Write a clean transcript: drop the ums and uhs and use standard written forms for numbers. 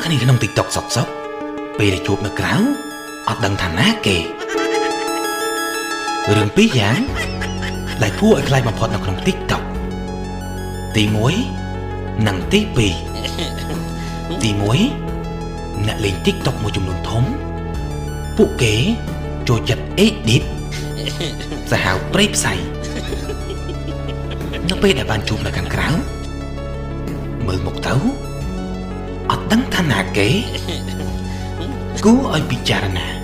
គ្នាក្នុង TikTok សុកពេលដែលជួបនៅក្រៅអត់ដឹងថាណាគេរឿងពីរយ៉ាងដែលគួរឲ្យខ្លាចបំផុតនៅក្នុង TikTok ទី1និងទី2ទី1អ្នកលេង TikTok មួយចំនួនធំពួកគេចូលចិត្ត edit សាហាវព្រៃផ្សៃនៅពេលដែលបានជួបនៅខាងក្រៅមើលមកទៅអត់ដឹងថាណាគេគួរឲ្យពិចារណា